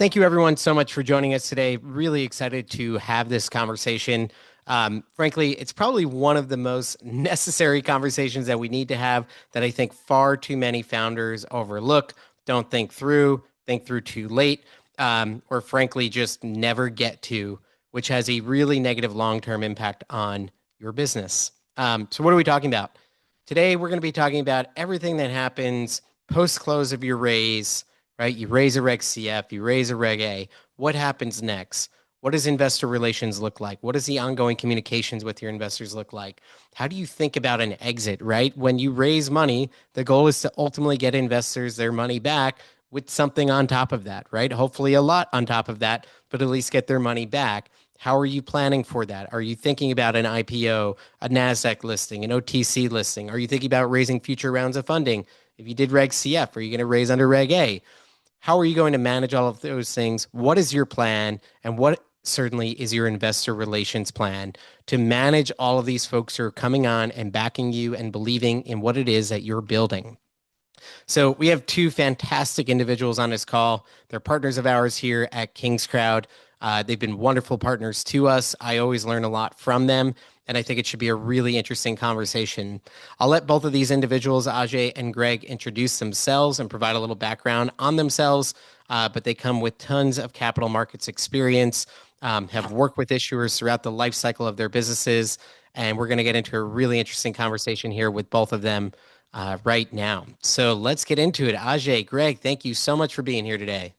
Thank you, everyone, so much for joining us today. Really excited to have this conversation. Frankly, it's probably one of the most necessary conversations that we need to have that I think far too many founders overlook, don't think through too late, or frankly, just never get to, which has a really negative long-term impact on your business. So what are we talking about? Today, we're going to be talking about everything that happens post-close of your raise, right? You raise a Reg CF, you raise a Reg A. What happens next? What does investor relations look like? What does the ongoing communications with your investors look like? How do you think about an exit, right? When you raise money, the goal is to ultimately get investors their money back with something on top of that, right? Hopefully a lot on top of that, but at least get their money back. How are you planning for that? Are you thinking about an IPO, a Nasdaq listing, an OTC listing? Are you thinking about raising future rounds of funding? If you did Reg CF, are you going to raise under Reg A? How are you going to manage all of those things? What is your plan? And what certainly is your investor relations plan to manage all of these folks who are coming on and backing you and believing in what it is that you're building? So we have two fantastic individuals on this call. They're partners of ours here at Kingscrowd. They've been wonderful partners to us. I always learn a lot from them, and I think it should be a really interesting conversation. I'll let both of these individuals, Ajay and Greg, introduce themselves and provide a little background on themselves, but they come with tons of capital markets experience, have worked with issuers throughout the life cycle of their businesses, and we're going to get into a really interesting conversation here with both of them right now. So let's get into it. Ajay, Greg, thank you so much for being here today.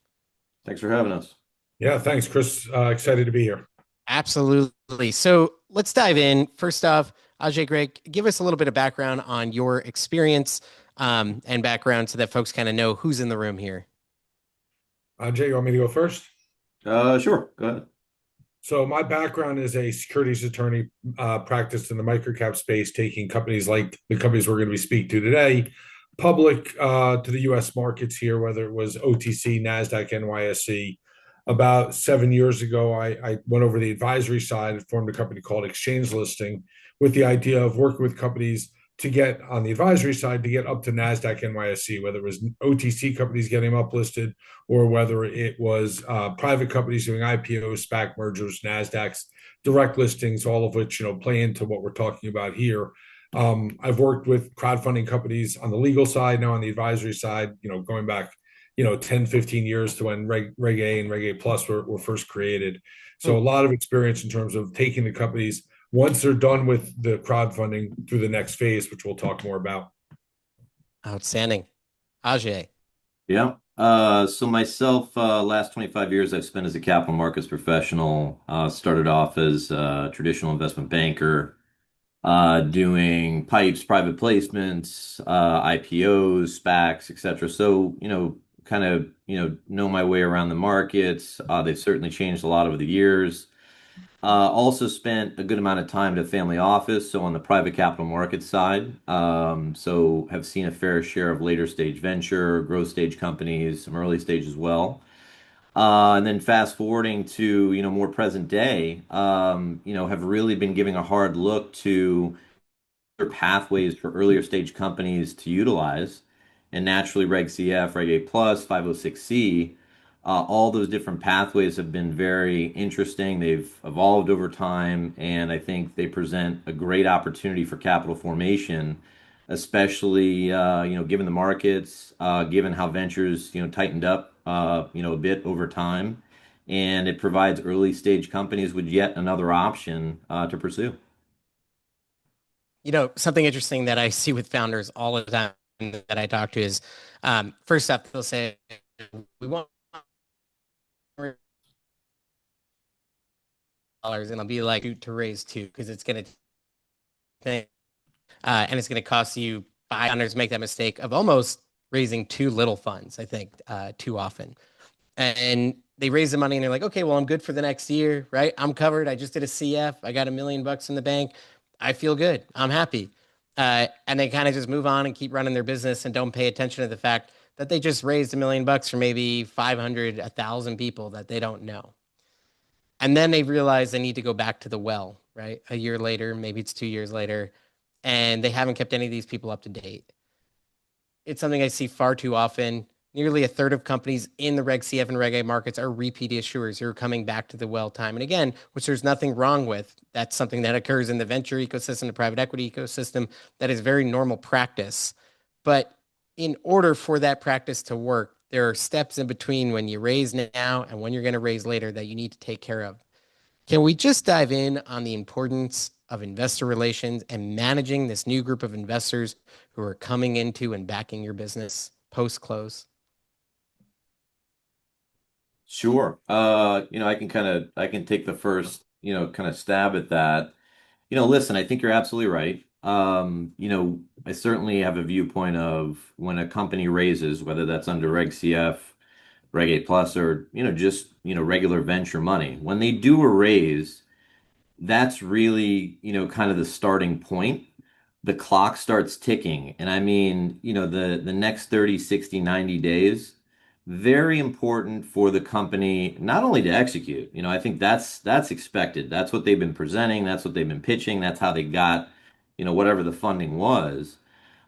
Thanks for having us. Yeah, thanks, Chris. Excited to be here. Absolutely. So let's dive in. First off, Ajay, Greg, give us a little bit of background on your experience and background so that folks kind of know who's in the room here. Jay, you want me to go first? Sure. Go ahead. So my background is a securities attorney, practiced in the microcap space, taking companies like the companies we're going to be speaking to today, public to the U.S. markets here, whether it was OTC, Nasdaq, NYSE. About 7 years ago, I went over the advisory side and formed a company called Exchange Listing with the idea of working with companies to get on the advisory side to get up to Nasdaq NYSE, whether it was OTC companies getting them uplisted or whether it was private companies doing IPOs, SPAC mergers, Nasdaq's direct listings, all of which play into what we're talking about here. I've worked with crowdfunding companies on the legal side, now on the advisory side, going back 10, 15 years to when Reg A and Reg A Plus were first created. So a lot of experience in terms of taking the companies once they're done with the crowdfunding through the next phase, which we'll talk more about. Outstanding. Ajay. Yeah. So myself, last 25 years I've spent as a capital markets professional. Started off as a traditional investment banker, doing pipes, private placements, IPOs, SPACs, etc. So, kind of, know my way around the markets. They've certainly changed a lot over the years. Also spent a good amount of time at a family office, so on the private capital markets side. So have seen a fair share of later stage venture, growth stage companies, some early stage as well. And then fast forwarding to, more present day, have really been giving a hard look to pathways for earlier stage companies to utilize. And naturally, Reg CF, Reg A plus, 506C, all those different pathways have been very interesting. They've evolved over time, and I think they present a great opportunity for capital formation, especially given the markets, given how ventures tightened up a bit over time, and it provides early stage companies with yet another option to pursue. Something interesting that I see with founders all the time that I talk to is first up, they'll say, we want dollars, and I'll be like to raise two because it's going to and it's going to cost you $500 to make that mistake of almost raising too little funds, I think, too often. And they raise the money and they're like, okay, well, I'm good for the next year, right? I'm covered. I just did a CF. I got $1 million in the bank. I feel good. I'm happy. And they kind of just move on and keep running their business and don't pay attention to the fact that they just raised $1 million for maybe 500, 1,000 people that they don't know. And then they realize they need to go back to the well, right? A year later, maybe it's 2 years later, and they haven't kept any of these people up to date. It's something I see far too often. nearly a third of companies in the Reg CF and Reg A markets are repeat issuers who are coming back to the well time and again, which there's nothing wrong with. That's something that occurs in the venture ecosystem, the private equity ecosystem. That is very normal practice. But in order for that practice to work, there are steps in between when you raise now and when you're going to raise later that you need to take care of. Can we just dive in on the importance of investor relations and managing this new group of investors who are coming into and backing your business post-close? Sure. I can take the first, kind of stab at that. Listen, I think you're absolutely right. I certainly have a viewpoint of when a company raises, whether that's under Reg CF, Reg A plus, or, just, regular venture money. When they do a raise, that's really, kind of the starting point. The clock starts ticking. And I mean, the next 30, 60, 90 days, very important for the company, not only to execute, I think that's expected. That's what they've been presenting. That's what they've been pitching. That's how they got, whatever the funding was.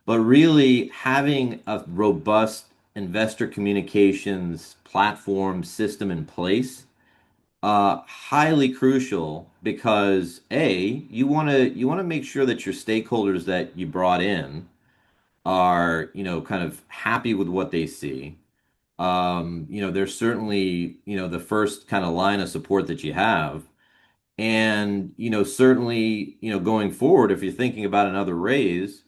But really having a robust investor communications platform system in place, highly crucial because you want to make sure that your stakeholders that you brought in are, kind of happy with what they see. There's certainly, the first kind of line of support that you have. And, certainly, going forward, if you're thinking about another raise,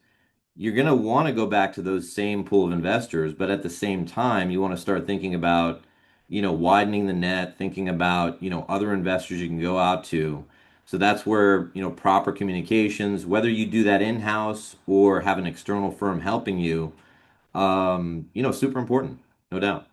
you're going to want to go back to those same pool of investors, but at the same time, you want to start thinking about, widening the net, thinking about, other investors you can go out to. So that's where, proper communications, whether you do that in-house or have an external firm helping you, super important, no doubt.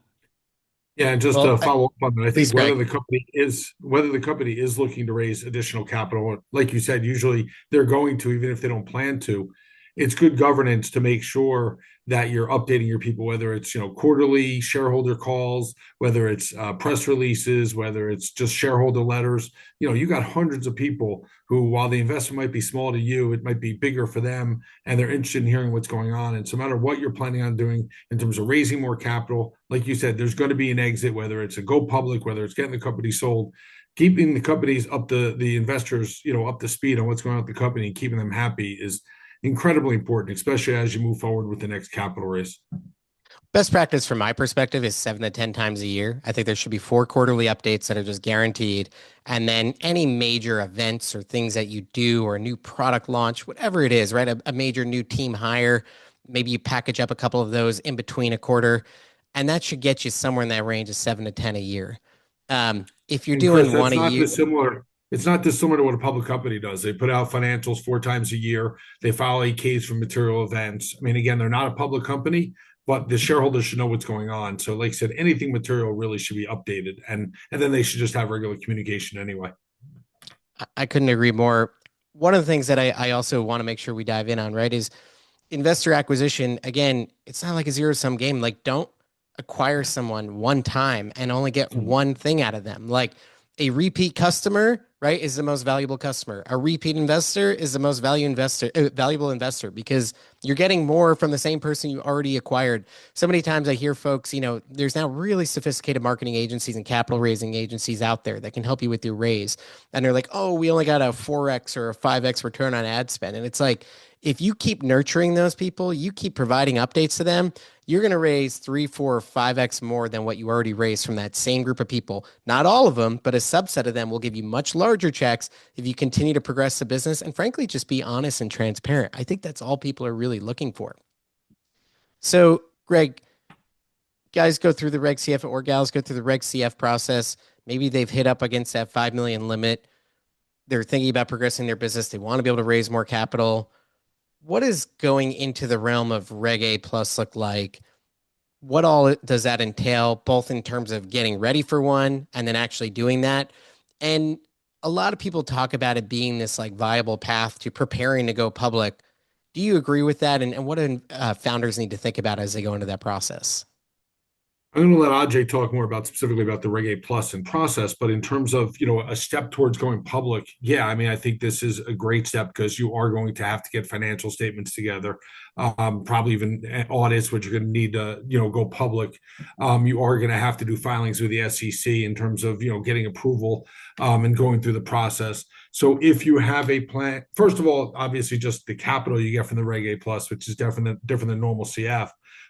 Yeah, and just Well, to follow up on that, I please, think whether Greg. the company is looking to raise additional capital, like you said, usually they're going to, even if they don't plan to. It's good governance to make sure that you're updating your people, whether it's quarterly shareholder calls, whether it's press releases, whether it's just shareholder letters. You got hundreds of people who, while the investment might be small to you, it might be bigger for them, and they're interested in hearing what's going on. And so, no matter what you're planning on doing in terms of raising more capital, like you said, there's going to be an exit, whether it's a go public, whether it's getting the company sold. Keeping the companies up to the investors, up to speed on what's going on with the company and keeping them happy is incredibly important, especially as you move forward with the next capital raise. Best practice from my perspective is 7 to 10 times a year. I think there should be 4 quarterly updates that are just guaranteed. And then any major events or things that you do or a new product launch, whatever it is, right? A major new team hire, maybe you package up a couple of those in between a quarter, and that should get you somewhere in that range of 7 to 10 a year. If you're And Chris, doing one that's a not year, dissimilar. It's not dissimilar to what a public company does. They put out financials 4 times a year. They file 8-Ks for material events. I mean, again, they're not a public company, but the shareholders should know what's going on. So, like I said, anything material really should be updated, and then they should just have regular communication anyway. I couldn't agree more. One of the things that I also want to make sure we dive in on, right, is investor acquisition. Again, it's not like a zero sum game. Like, don't acquire someone one time and only get one thing out of them. Like, a repeat customer, right, is the most valuable customer. A repeat investor is the most valuable investor because you're getting more from the same person you already acquired. So many times I hear folks, there's now really sophisticated marketing agencies and capital raising agencies out there that can help you with your raise. And they're like, oh, we only got a 4x or a 5x return on ad spend. And it's like, if you keep nurturing those people, you keep providing updates to them, you're going to raise 3, 4, or 5x more than what you already raised from that same group of people. Not all of them, but a subset of them will give you much larger checks if you continue to progress the business and frankly, just be honest and transparent. I think that's all people are really looking for. So, Greg, guys go through the Reg CF or gals go through the Reg CF process. Maybe they've hit up against that 5 million limit. They're thinking about progressing their business. They want to be able to raise more capital. What is going into the realm of Reg A plus look like? What all does that entail, both in terms of getting ready for one and then actually doing that? And a lot of people talk about it being this like viable path to preparing to go public. Do you agree with that? And what do founders need to think about as they go into that process? I'm going to let Ajay talk more about specifically about the Reg A plus and process, but in terms of, a step towards going public, yeah, I mean, I think this is a great step because you are going to have to get financial statements together, probably even audits, which you're going to need to, go public. You are going to have to do filings with the SEC in terms of, getting approval, and going through the process. So if you have a plan, first of all, obviously just the capital you get from the Reg A plus, which is different than normal CF.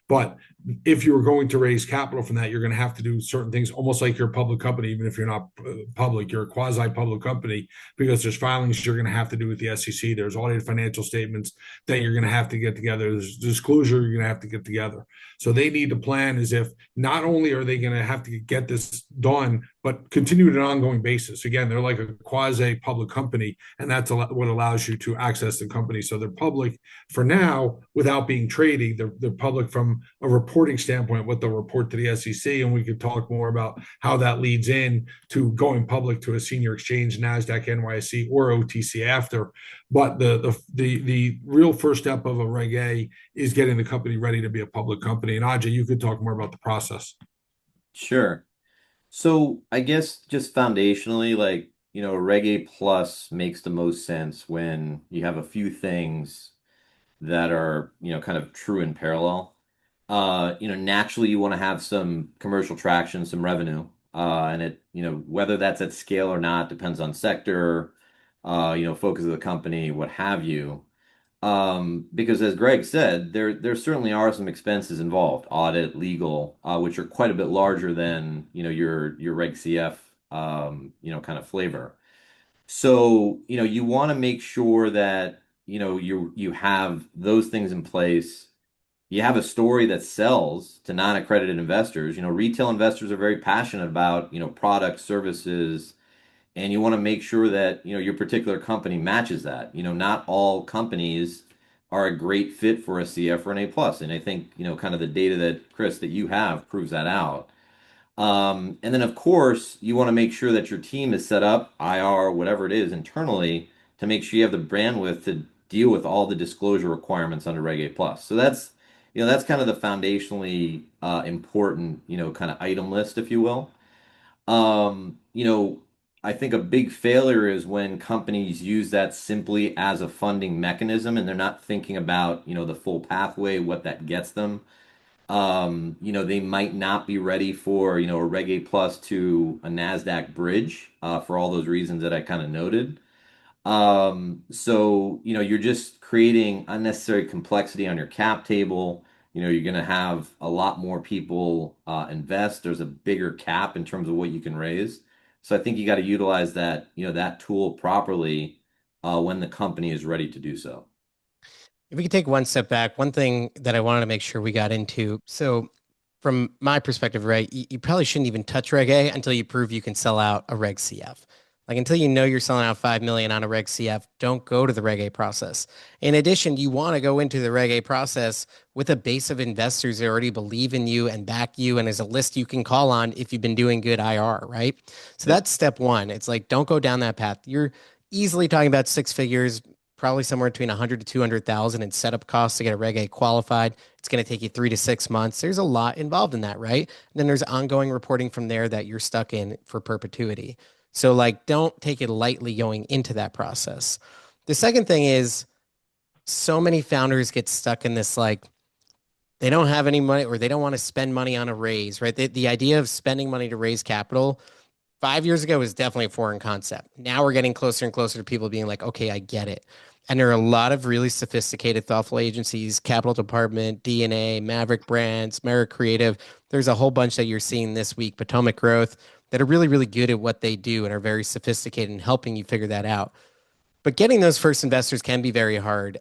But if you were going to raise capital from that, you're going to have to do certain things, almost like you're a public company, even if you're not public, you're a quasi-public company, because there's filings you're going to have to do with the SEC. There's audited financial statements that you're going to have to get together. There's disclosure you're going to have to get together. So they need to plan as if not only are they going to have to get this done, but continue at an ongoing basis. Again, they're like a quasi-public company, and that's what allows you to access the company. So they're public for now without being trading. They're public from a reporting standpoint, what they'll report to the SEC, and we could talk more about how that leads in to going public to a senior exchange, Nasdaq, NYSE, or OTC after. But the real first step of a Reg A is getting the company ready to be a public company. And Ajay, you could talk more about the process. Sure. So I guess just foundationally, like, Reg A plus makes the most sense when you have a few things that are, kind of true in parallel. Naturally you want to have some commercial traction, some revenue. And whether that's at scale or not depends on sector, focus of the company, what have you. Because as Gregg said, there certainly are some expenses involved, audit, legal, which are quite a bit larger than, your Reg CF, kind of flavor. So, you want to make sure that, you have those things in place. You have a story that sells to non-accredited investors. Retail investors are very passionate about, products, services, and you want to make sure that, your particular company matches that. Not all companies are a great fit for a CF or an A plus. And I think, kind of the data that Chris, that you have proves that out. And then, of course, you want to make sure that your team is set up, IR, whatever it is, internally, to make sure you have the bandwidth to deal with all the disclosure requirements under Reg A plus. So that's kind of the foundationally important, kind of item list, if you will. Um, you know, I think a big failure is when companies use that simply as a funding mechanism and they're not thinking about, the full pathway, what that gets them. They might not be ready for, a Reg A plus to a Nasdaq bridge, for all those reasons that I kind of noted. So, you're just creating unnecessary complexity on your cap table. You're going to have a lot more people invest. There's a bigger cap in terms of what you can raise. So I think you got to utilize that, that tool properly when the company is ready to do so. If we could take one step back, one thing that I wanted to make sure we got into. So, from my perspective, right, you probably shouldn't even touch Reg A until you prove you can sell out a Reg CF. Like until you know you're selling out 5 million on a Reg CF, don't go to the Reg A process. In addition, you want to go into the Reg A process with a base of investors that already believe in you and back you, and there's a list you can call on if you've been doing good IR, right? So Yep. that's step one. It's like don't go down that path. You're easily talking about six figures, probably somewhere between 100 to 200,000 in setup costs to get a Reg A qualified. It's going to take you 3 to 6 months. There's a lot involved in that, right? And then there's ongoing reporting from there that you're stuck in for perpetuity. So, like, don't take it lightly going into that process. The second thing is so many founders get stuck in this, like, they don't have any money or they don't want to spend money on a raise, right? The idea of spending money to raise capital 5 years ago was definitely a foreign concept. Now we're getting closer and closer to people being like, okay, I get it. And there are a lot of really sophisticated, thoughtful agencies, Capital Department, DNA, Maverick Brands, Merit Creative. There's a whole bunch that you're seeing this week, Potomac Growth, that are really, really good at what they do and are very sophisticated in helping you figure that out. But getting those first investors can be very hard.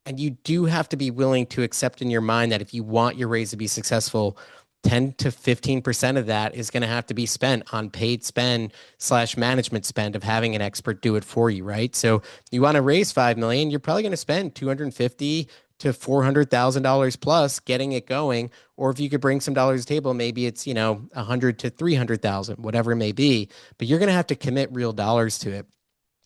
And you do have to be willing to accept in your mind that if you want your raise to be successful, 10 to 15% of that is going to have to be spent on paid spend slash management spend of having an expert do it for you, right? So you want to raise 5 million, you're probably going to spend 250 to $400,000 plus getting it going. Or if you could bring some dollars to the table, maybe it's, 100 to 300,000, whatever it may be, but you're going to have to commit real dollars to it.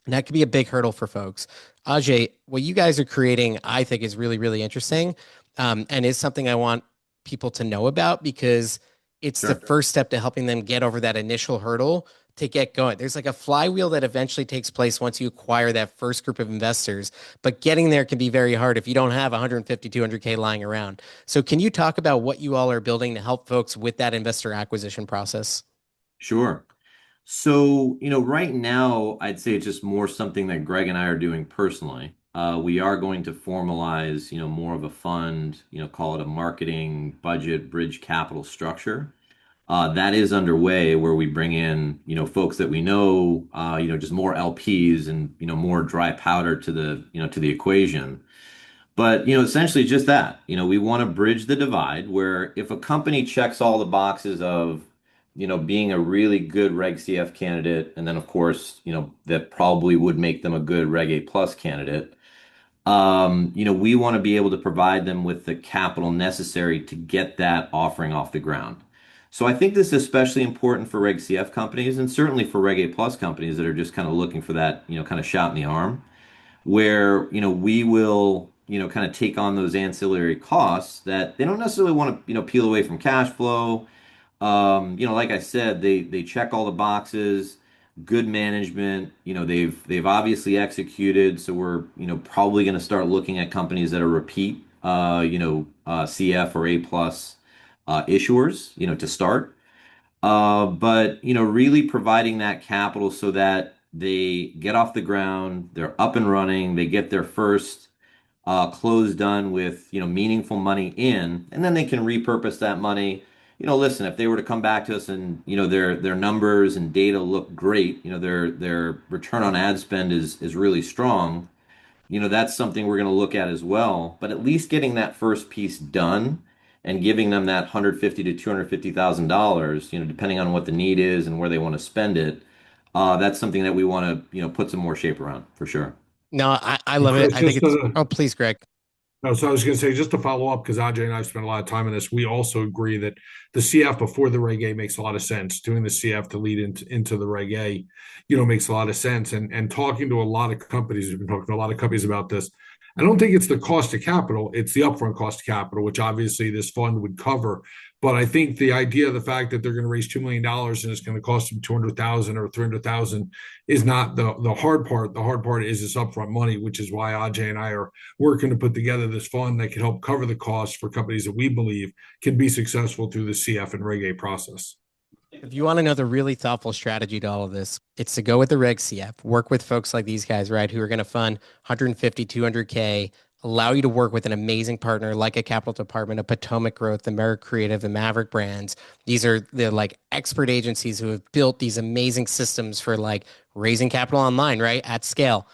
And that could be a big hurdle for folks. Ajay, what you guys are creating, I think, is really, really interesting, and is something I want people to know about because it's the Sure. first step to helping them get over that initial hurdle to get going. There's like a flywheel that eventually takes place once you acquire that first group of investors, but getting there can be very hard if you don't have 150, 200K lying around. So can you talk about what you all are building to help folks with that investor acquisition process? Sure. So, right now, I'd say it's just more something that Greg and I are doing personally. We are going to formalize, more of a fund, call it a marketing budget bridge capital structure. That is underway where we bring in, folks that we know, just more LPs and, more dry powder to the equation. But, essentially just that, we want to bridge the divide where if a company checks all the boxes of, being a really good Reg CF candidate, and then of course, that probably would make them a good Reg A plus candidate. We want to be able to provide them with the capital necessary to get that offering off the ground. So I think this is especially important for Reg CF companies and certainly for Reg A plus companies that are just kind of looking for that, kind of shot in the arm where we will kind of take on those ancillary costs that they don't necessarily want to peel away from cash flow. Like I said, they check all the boxes, good management. They've obviously executed, so we're probably going to start looking at companies that are repeat CF or A plus issuers to start. But really providing that capital so that they get off the ground, they're up and running, they get their first close done with meaningful money in, and then they can repurpose that money. Listen, if they were to come back to us and their numbers and data look great, their return on ad spend is really strong. That's something we're going to look at as well. But at least getting that first piece done and giving them that 150 to $250,000, depending on what the need is and where they want to spend it. That's something that we want to, put some more shape around for sure. No, I And love it. Chris, I think just it's, oh, please, Greg. no, so I was going to say, just to follow up, because Ajay and I have spent a lot of time on this, we also agree that the CF before the Reg A makes a lot of sense. Doing the CF to lead into the Reg A, makes a lot of sense. And talking to a lot of companies, we've been talking to a lot of companies about this. I don't think it's the cost of capital, it's the upfront cost of capital, which obviously this fund would cover. But I think the idea of the fact that they're going to raise $2 million and it's going to cost them 200,000 or 300,000 is not the hard part. The hard part is this upfront money, which is why Ajay and I are working to put together this fund that can help cover the costs for companies that we believe can be successful through the CF and Reg A process. If you want to know the really thoughtful strategy to all of this, it's to go with the Reg CF, work with folks like these guys, right, who are going to fund 150, 200K, allow you to work with an amazing partner like a capital department, a Potomac Growth, the Merrick Creative, the Maverick Brands. These are the like expert agencies who have built these amazing systems for like raising capital online, right, at scale.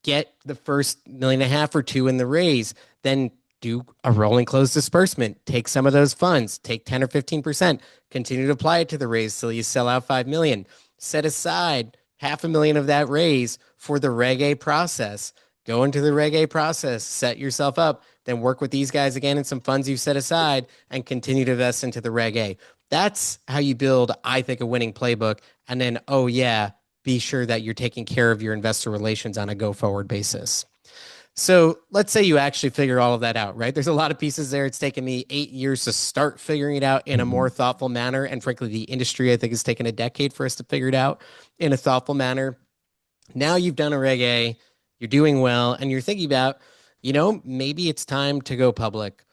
Get the first million and a half or two in the raise, then do a rolling close disbursement, take some of those funds, take 10 or 15%, continue to apply it to the raise till you sell out 5 million, set aside $500,000 of that raise for the Reg A process, go into the Reg A process, set yourself up, then work with these guys again in some funds you've set aside and continue to invest into the Reg A. That's how you build, I think, a winning playbook. And then, oh yeah, be sure that you're taking care of your investor relations on a go forward basis. So let's say you actually figure all of that out, right? There's a lot of pieces there. It's taken me 8 years to start figuring it out in a more thoughtful manner. And frankly, the industry, I think, has taken a decade for us to figure it out in a thoughtful manner. Now you've done a Reg A, you're doing well, and you're thinking about, maybe it's time to go public.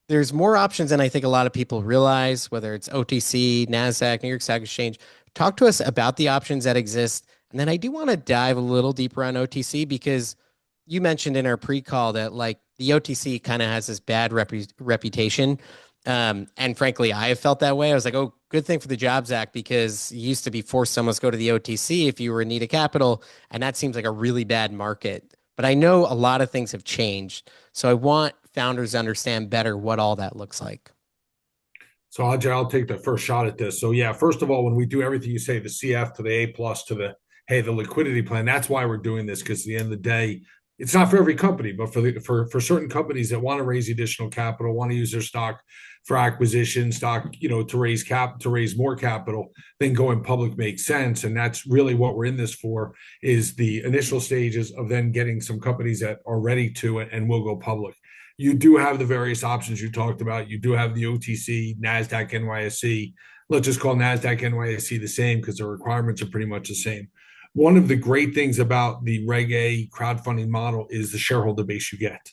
There's more options than I think a lot of people realize, whether it's OTC, Nasdaq, New York Stock Exchange. Talk to us about the options that exist. And then I do want to dive a little deeper on OTC because you mentioned in our pre-call that like the OTC kind of has this bad reputation. And frankly, I have felt that way. I was like, oh, good thing for the Jobs Act because it used to be forced someone to go to the OTC if you were in need of capital. And that seems like a really bad market. But I know a lot of things have changed. So I want founders to understand better what all that looks like. So Ajay, I'll take the first shot at this. So yeah, first of all, when we do everything you say, the CF to the A plus to the liquidity plan, that's why we're doing this because at the end of the day, it's not for every company, but for certain companies that want to raise additional capital, want to use their stock for acquisition, to raise more capital, then going public makes sense. And that's really what we're in this for, is the initial stages of then getting some companies that are ready to it and will go public. You do have the various options you talked about. You do have the OTC, Nasdaq, NYSE. Let's just call Nasdaq, NYSE the same because the requirements are pretty much the same. One of the great things about the Reg A crowdfunding model is the shareholder base you get.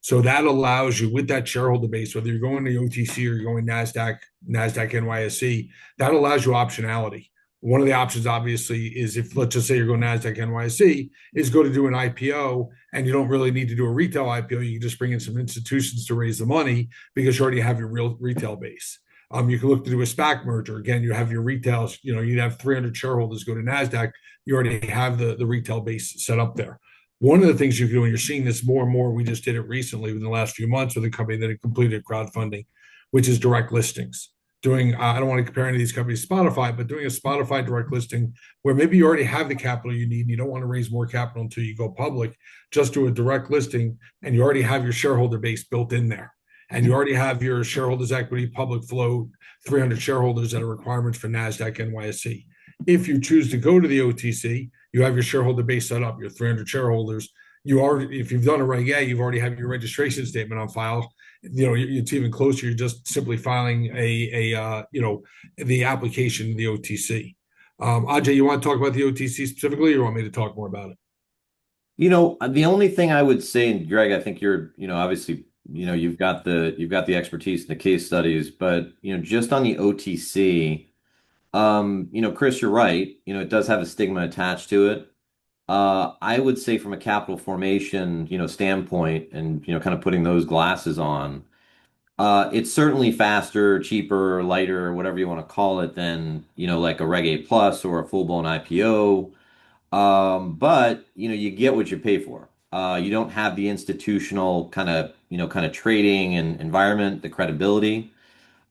So that allows you, with that shareholder base, whether you're going to OTC or you're going Nasdaq, NYSE, that allows you optionality. One of the options, obviously, is if, let's just say you're going Nasdaq, NYSE, is go to do an IPO, and you don't really need to do a retail IPO. You can just bring in some institutions to raise the money because you already have your real retail base. You can look to do a SPAC merger. Again, you have your retail, you'd have 300 shareholders go to Nasdaq. You already have the retail base set up there. One of the things you can do, and you're seeing this more and more, we just did it recently within the last few months with a company that had completed crowdfunding, which is direct listings. I don't want to compare any of these companies to Spotify, but doing a Spotify direct listing where maybe you already have the capital you need and you don't want to raise more capital until you go public, just do a direct listing and you already have your shareholder base built in there. And you already have your shareholders' equity, public float, 300 shareholders that are requirements for NASDAQ, NYSE. If you choose to go to the OTC, you have your shareholder base set up, your 300 shareholders. If you've done a Reg A, you've already have your registration statement on file. It's even closer. You're just simply filing the application to the OTC. Ajay, you want to talk about the OTC specifically, or you want me to talk more about it? The only thing I would say, and Greg, I think you're, obviously, you've got the expertise and the case studies, but just on the OTC, Chris, you're right. It does have a stigma attached to it. I would say from a capital formation, standpoint and, kind of putting those glasses on, it's certainly faster, cheaper, lighter, whatever you want to call it than, like a Reg A plus or a full-blown IPO. But, you get what you pay for. You don't have the institutional kind of trading and environment, the credibility.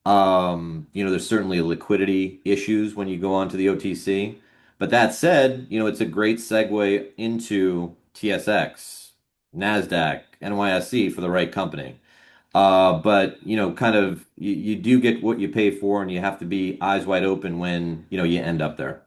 There's certainly liquidity issues when you go onto the OTC. But that said, it's a great segue into TSX, NASDAQ, NYSE for the right company. But kind of you do get what you pay for, and you have to be eyes wide open when you end up there.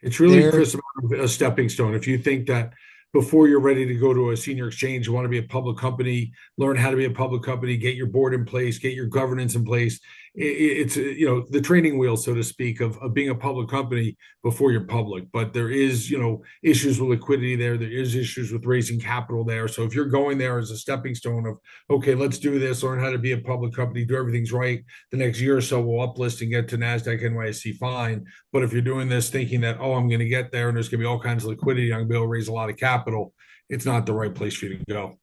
It's really, Chris, a stepping stone. If you think that before you're ready to go to a senior exchange, you want to be a public company, learn how to be a public company, get your board in place, get your governance in place. It's the training wheel, so to speak, of being a public company before you're public. But there is issues with liquidity there. There is issues with raising capital there. So if you're going there as a stepping stone of, okay, let's do this, learn how to be a public company, do everything's right. The next year or so we'll uplist and get to NASDAQ, NYSE, fine. But if you're doing this thinking that, oh, I'm going to get there and there's going to be all kinds of liquidity, I'm going to be able to raise a lot of capital, it's not the right place for you to go.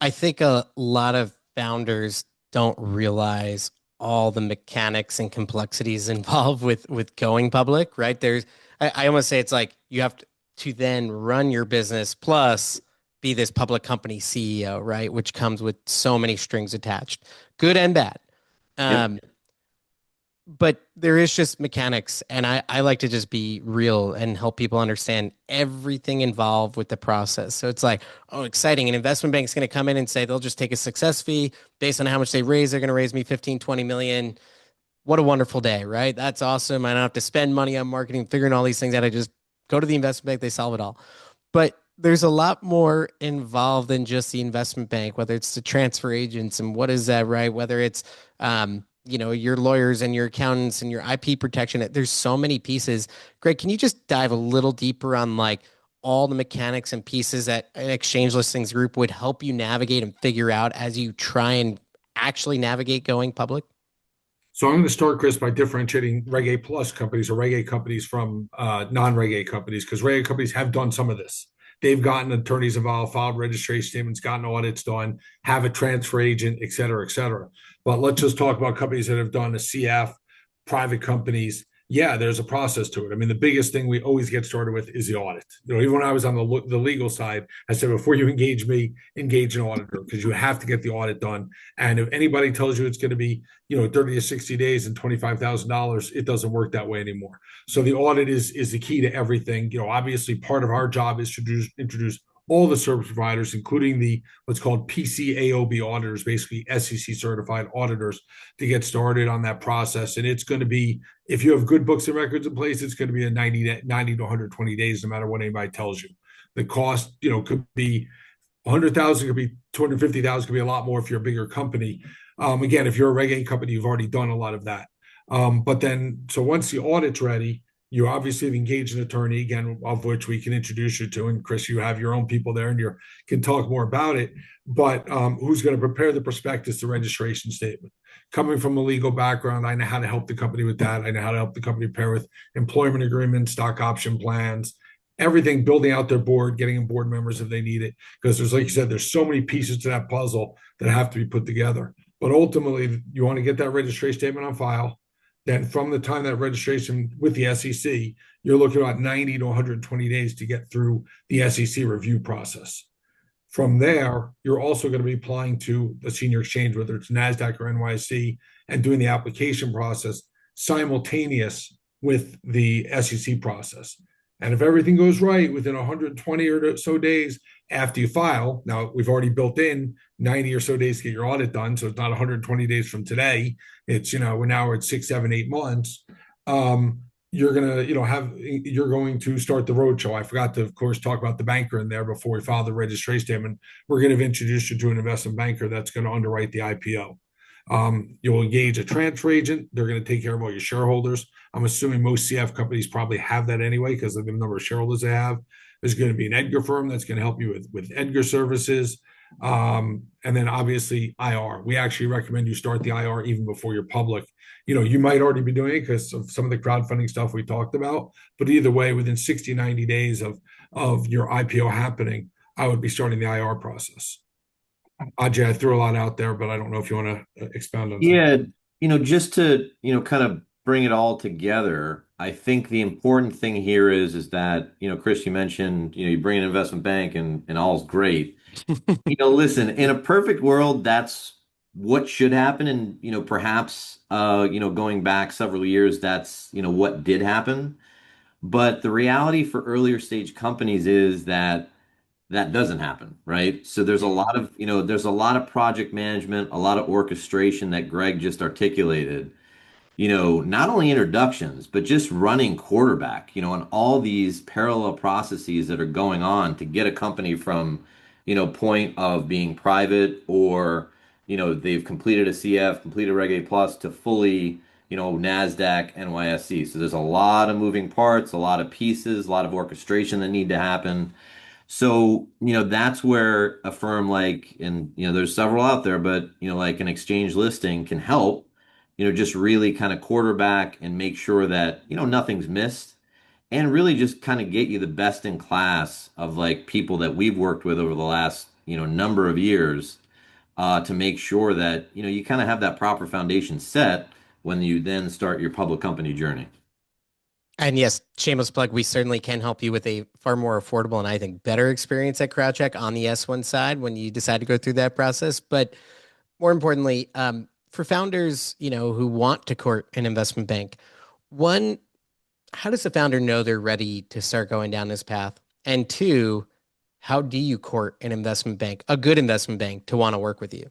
I think a lot of founders don't realize all the mechanics and complexities involved with going public, right? I almost say it's like you have to then run your business plus be this public company CEO, right? Which comes with so many strings attached, good and bad. Yep. But there is just mechanics, and I like to just be real and help people understand everything involved with the process. So it's like, oh, exciting. An investment bank is going to come in and say they'll just take a success fee based on how much they raise. They're going to raise me 15, 20 million. What a wonderful day, right? That's awesome. I don't have to spend money on marketing, figuring all these things out. I just go to the investment bank, they solve it all. But there's a lot more involved than just the investment bank, whether it's the transfer agents and what is that, right? Whether it's, your lawyers and your accountants and your IP protection. There's so many pieces. Greg, can you just dive a little deeper on like all the mechanics and pieces that an exchange listings group would help you navigate and figure out as you try and actually navigate going public? So I'm going to start, Chris, by differentiating Reg A plus companies or Reg A companies from non-Reg A companies, because Reg A companies have done some of this. They've gotten attorneys involved, filed registration statements, gotten audits done, have a transfer agent, et cetera, et cetera. But let's just talk about companies that have done a CF, private companies. Yeah, there's a process to it. I mean, the biggest thing we always get started with is the audit. Even when I was on the legal side, I said, before you engage me, engage an auditor, because you have to get the audit done. And if anybody tells you it's going to be, 30 to 60 days and $25,000, it doesn't work that way anymore. So the audit is the key to everything. Obviously part of our job is to introduce all the service providers, including the what's called PCAOB auditors, basically SEC certified auditors, to get started on that process. And it's going to be, if you have good books and records in place, it's going to be a 90 to 120 days, no matter what anybody tells you. The cost, could be 100,000 could be 250,000, could be a lot more if you're a bigger company. Again, if you're a Reg A company, you've already done a lot of that. But then, so once the audit's ready, you obviously have engaged an attorney, again, of which we can introduce you to. And Chris, you have your own people there and you can talk more about it. But who's going to prepare the prospectus, the registration statement? Coming from a legal background, I know how to help the company with that. I know how to help the company prepare with employment agreements, stock option plans, everything, building out their board, getting in board members if they need it. Because there's, like you said, there's so many pieces to that puzzle that have to be put together. But ultimately, you want to get that registration statement on file. Then from the time that registration with the SEC, you're looking at about 90 to 120 days to get through the SEC review process. From there, you're also going to be applying to a senior exchange, whether it's Nasdaq or NYSE, and doing the application process simultaneous with the SEC process. And if everything goes right within 120 or so days after you file, now we've already built in 90 or so days to get your audit done. So it's not 120 days from today. It's, we're at 6, 7, 8 months. You're going to, you're going to start the roadshow. I forgot to, of course, talk about the banker in there before we file the registration statement. We're going to introduce you to an investment banker that's going to underwrite the IPO. You'll engage a transfer agent. They're going to take care of all your shareholders. I'm assuming most CF companies probably have that anyway because of the number of shareholders they have. There's going to be an Edgar firm that's going to help you with Edgar services. And then obviously IR. We actually recommend you start the IR even before you're public. You might already be doing it because of some of the crowdfunding stuff we talked about. But either way, within 60, 90 days of your IPO happening, I would be starting the IR process. Ajay, I threw a lot out there, but I don't know if you want to expound on something. Yeah, just to, kind of bring it all together, I think the important thing here is that, Chris, you mentioned, you bring an investment bank and all's great. Listen, in a perfect world, that's what should happen. And, perhaps, going back several years, that's, what did happen. But the reality for earlier stage companies is that doesn't happen, right? So there's a lot of, there's a lot of project management, a lot of orchestration that Gregg just articulated, not only introductions, but just running quarterback, and all these parallel processes that are going on to get a company from, point of being private or, they've completed a CF, completed Reg A plus to fully, Nasdaq, NYSE. So there's a lot of moving parts, a lot of pieces, a lot of orchestration that need to happen. So, that's where a firm like, and, there's several out there, but, like an exchange listing can help, just really kind of quarterback and make sure that, nothing's missed and really just kind of get you the best in class of like people that we've worked with over the last, number of years to make sure that, you kind of have that proper foundation set when you then start your public company journey. And yes, shameless plug, we certainly can help you with a far more affordable and I think better experience at CrowdCheck on the S1 side when you decide to go through that process. But more importantly, for founders, who want to court an investment bank, one, how does the founder know they're ready to start going down this path? And two, how do you court an investment bank, a good investment bank, to want to work with you?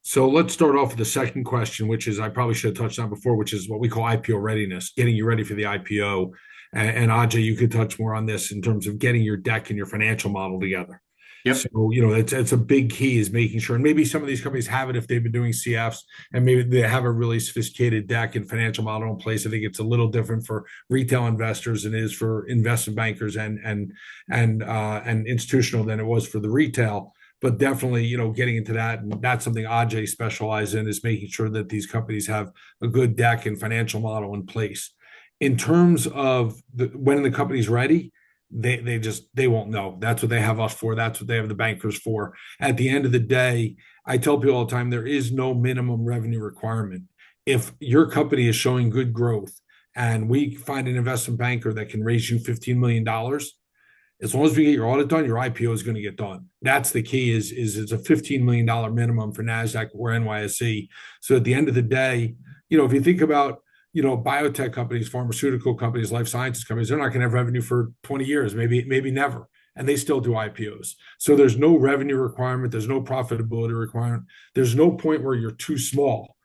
So let's start off with the second question, which is I probably should have touched on before, which is what we call IPO readiness, getting you ready for the IPO. And Ajay, you could touch more on this in terms of getting your deck and your financial model together. Yep. So, it's a big key is making sure, and maybe some of these companies have it if they've been doing CFs, and maybe they have a really sophisticated deck and financial model in place. I think it's a little different for retail investors than it is for investment bankers and institutional than it was for the retail. But definitely, getting into that, and that's something Ajay specializes in, is making sure that these companies have a good deck and financial model in place. In terms of when the company's ready, they won't know. That's what they have us for. That's what they have the bankers for. At the end of the day, I tell people all the time, there is no minimum revenue requirement. If your company is showing good growth and we find an investment banker that can raise you $15 million, as long as we get your audit done, your IPO is going to get done. That's the key is it's a $15 million minimum for Nasdaq or NYSE. So at the end of the day, if you think about, biotech companies, pharmaceutical companies, life sciences companies, they're not going to have revenue for 20 years, maybe never. And they still do IPOs. So there's no revenue requirement. There's no profitability requirement. There's no point where you're too small.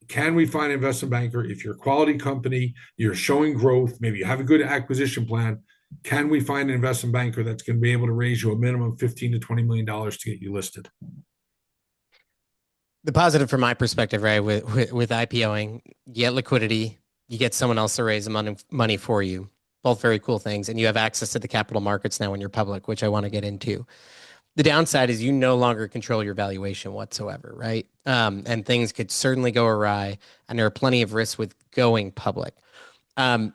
Can we find an investment banker? If you're a quality company, you're showing growth, maybe you have a good acquisition plan, Can we find an investment banker that's going to be able to raise you a minimum 15 to $20 million to get you listed? The positive from my perspective, right, with IPOing, you get liquidity, you get someone else to raise the money for you. Both very cool things. And you have access to the capital markets now when you're public, which I want to get into. The downside is you no longer control your valuation whatsoever, right? And things could certainly go awry, and there are plenty of risks with going public. Um,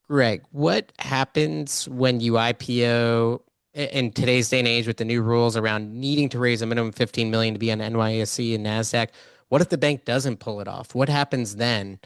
Greg, what happens when you IPO in today's day and age with the new rules around needing to raise a minimum 15 million to be on NYSE and Nasdaq? What if the bank doesn't pull it off? What happens then?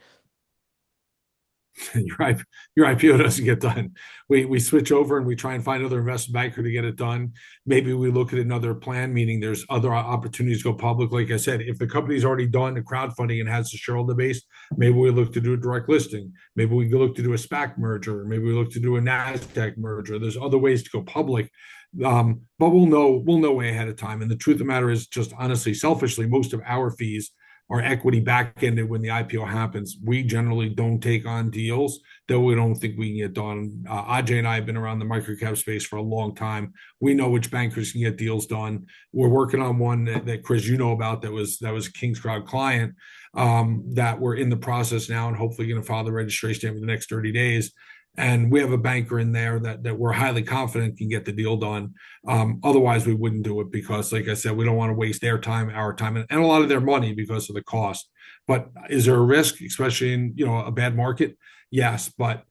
Your IPO doesn't get done. We switch over and we try and find another investment banker to get it done. Maybe we look at another plan, meaning there's other opportunities to go public. Like I said, if the company's already done the crowdfunding and has a shareholder base, maybe we look to do a direct listing. Maybe we look to do a SPAC merger. Maybe we look to do a Nasdaq merger. There's other ways to go public. But we'll know way ahead of time. And the truth of the matter is, just honestly, selfishly, most of our fees are equity back ended when the IPO happens. We generally don't take on deals that we don't think we can get done. Ajay and I have been around the microcap space for a long time. We know which bankers can get deals done. We're working on one that Chris, you know about, that was a Kingscrowd client, that we're in the process now and hopefully going to file the registration in the next 30 days. And we have a banker in there that we're highly confident can get the deal done. Otherwise, we wouldn't do it because, like I said, we don't want to waste their time, our time, and a lot of their money because of the cost. But is there a risk, especially in a bad market? Yes, but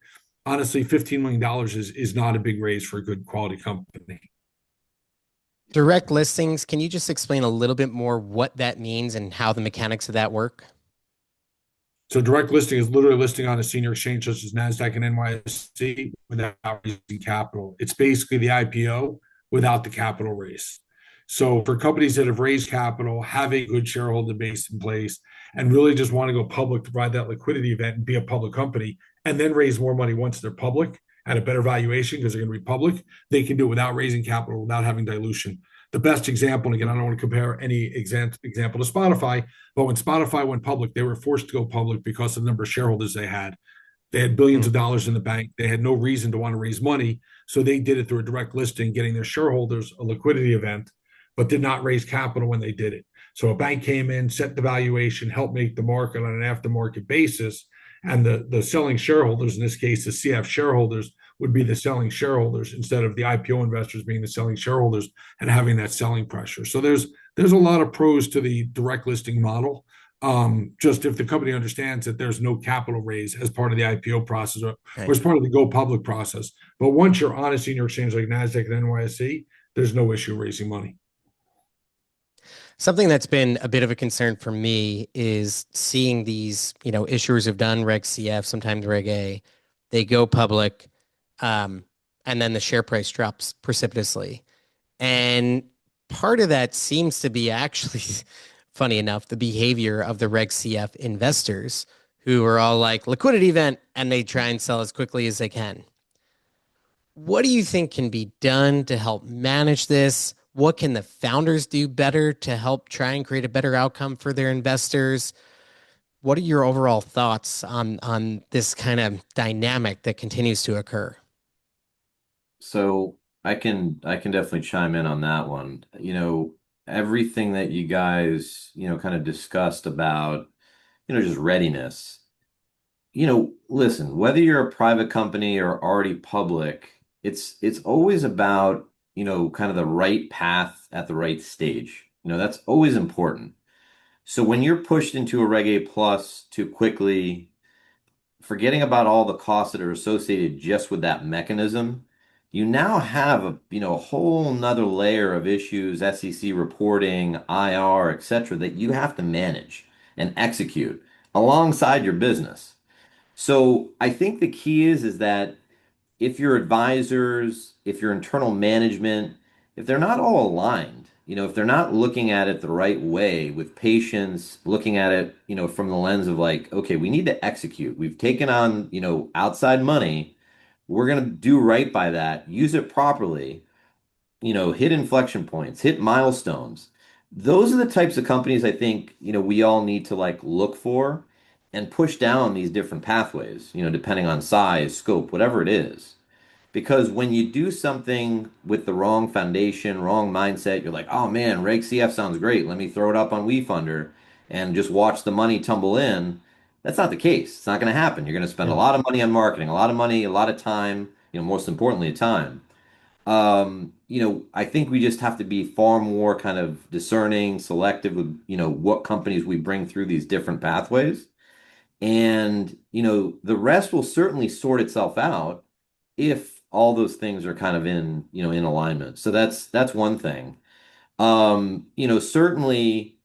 honestly, $15 million is not a big raise for a good quality company. Direct listings, can you just explain a little bit more what that means and how the mechanics of that work? So direct listing is literally listing on a senior exchange such as Nasdaq and NYSE without raising capital. It's basically the IPO without the capital raise. So for companies that have raised capital, have a good shareholder base in place, and really just want to go public to provide that liquidity event and be a public company, and then raise more money once they're public at a better valuation because they're going to be public, they can do it without raising capital, without having dilution. The best example, and again, I don't want to compare any example to Spotify, but when Spotify went public, they were forced to go public because of the number of shareholders they had. They had billions of dollars in the bank. They had no reason to want to raise money. So they did it through a direct listing, getting their shareholders a liquidity event, but did not raise capital when they did it. So a bank came in, set the valuation, helped make the market on an aftermarket basis. And the selling shareholders, in this case, the CF shareholders, would be the selling shareholders instead of the IPO investors being the selling shareholders and having that selling pressure. So there's a lot of pros to the direct listing model. Just if the company understands that there's no capital raise as part of the IPO process or as part of the go public process. But once you're on a senior exchange like Nasdaq and NYSE, there's no issue raising money. Something that's been a bit of a concern for me is seeing these, issuers have done Reg CF, sometimes Reg A, they go public, and then the share price drops precipitously. And part of that seems to be actually, funny enough, the behavior of the Reg CF investors who are all like liquidity event and they try and sell as quickly as they can. What do you think can be done to help manage this? What can the founders do better to help try and create a better outcome for their investors? What are your overall thoughts on this kind of dynamic that continues to occur? So I can definitely chime in on that one. Everything that you guys, kind of discussed about, just readiness. Listen, whether you're a private company or already public, it's always about, kind of the right path at the right stage. That's always important. So when you're pushed into a Reg A plus too quickly, forgetting about all the costs that are associated just with that mechanism, you now have a whole nother layer of issues, SEC reporting, IR, etc., that you have to manage and execute alongside your business. So I think the key is that if your advisors, if your internal management, if they're not all aligned, if they're not looking at it the right way with patience, looking at it, from the lens of like, okay, we need to execute. We've taken on, outside money. We're going to do right by that, use it properly, hit inflection points, hit milestones. Those are the types of companies I think, we all need to like look for and push down these different pathways, depending on size, scope, whatever it is. Because when you do something with the wrong foundation, wrong mindset, you're like, oh man, Reg CF sounds great. Let me throw it up on WeFunder and just watch the money tumble in. That's not the case. It's not going to happen. You're going to spend a lot of money on marketing, a lot of money, a lot of time, most importantly, time. I think we just have to be far more kind of discerning, selective with, what companies we bring through these different pathways. And, the rest will certainly sort itself out if all those things are kind of in alignment. So that's one thing. Certainly,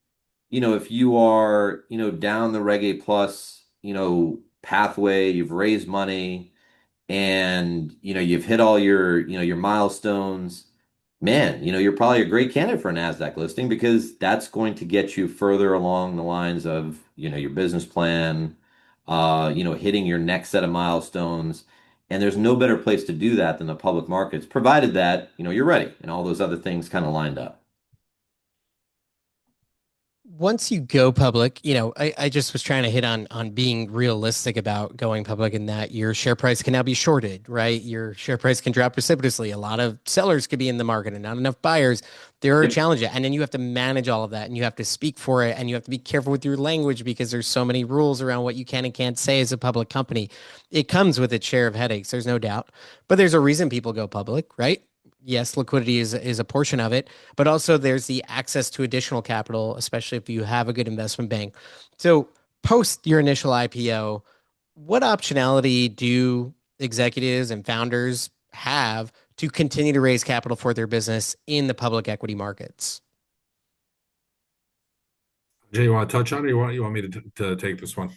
if you are, down the Reg A plus, pathway, you've raised money and, you've hit all your milestones, man, you're probably a great candidate for a Nasdaq listing because that's going to get you further along the lines of, your business plan, hitting your next set of milestones. And there's no better place to do that than the public markets, provided that, you're ready and all those other things kind of lined up. Once you go public, I just was trying to hit on being realistic about going public and that your share price can now be shorted, right? Your share price can drop precipitously. A lot of sellers could be in the market and not enough buyers. There are Yep. challenges. And then you have to manage all of that and you have to speak for it and you have to be careful with your language because there's so many rules around what you can and can't say as a public company. It comes with its share of headaches, there's no doubt. But there's a reason people go public, right? Yes, liquidity is a portion of it, but also there's the access to additional capital, especially if you have a good investment bank. So post your initial IPO, what optionality do executives and founders have to continue to raise capital for their business in the public equity markets? Jay, you want to touch on it? Or you want me to take this one?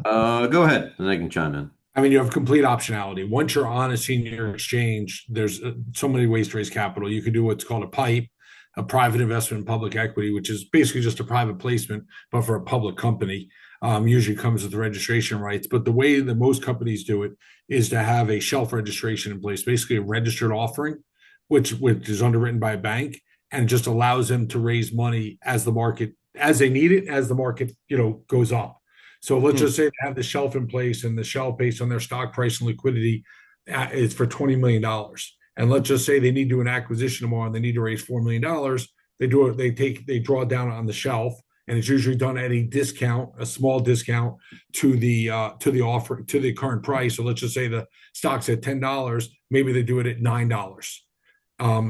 Go ahead, and I can chime in. I mean, you have complete optionality. Once you're on a senior exchange, there's so many ways to raise capital. You can do what's called a PIPE, a private investment in public equity, which is basically just a private placement, but for a public company. Usually comes with registration rights. But the way that most companies do it is to have a shelf registration in place, basically a registered offering, which is underwritten by a bank and just allows them to raise money as they need it, as the market, goes up. So let's just say they have the shelf in place and the shelf based on their stock price and liquidity is for $20 million. And let's just say they need to do an acquisition tomorrow and they need to raise $4 million. They draw down on the shelf and it's usually done at a discount, a small discount to the offer, to the current price. So let's just say the stock's at $10, maybe they do it at $9.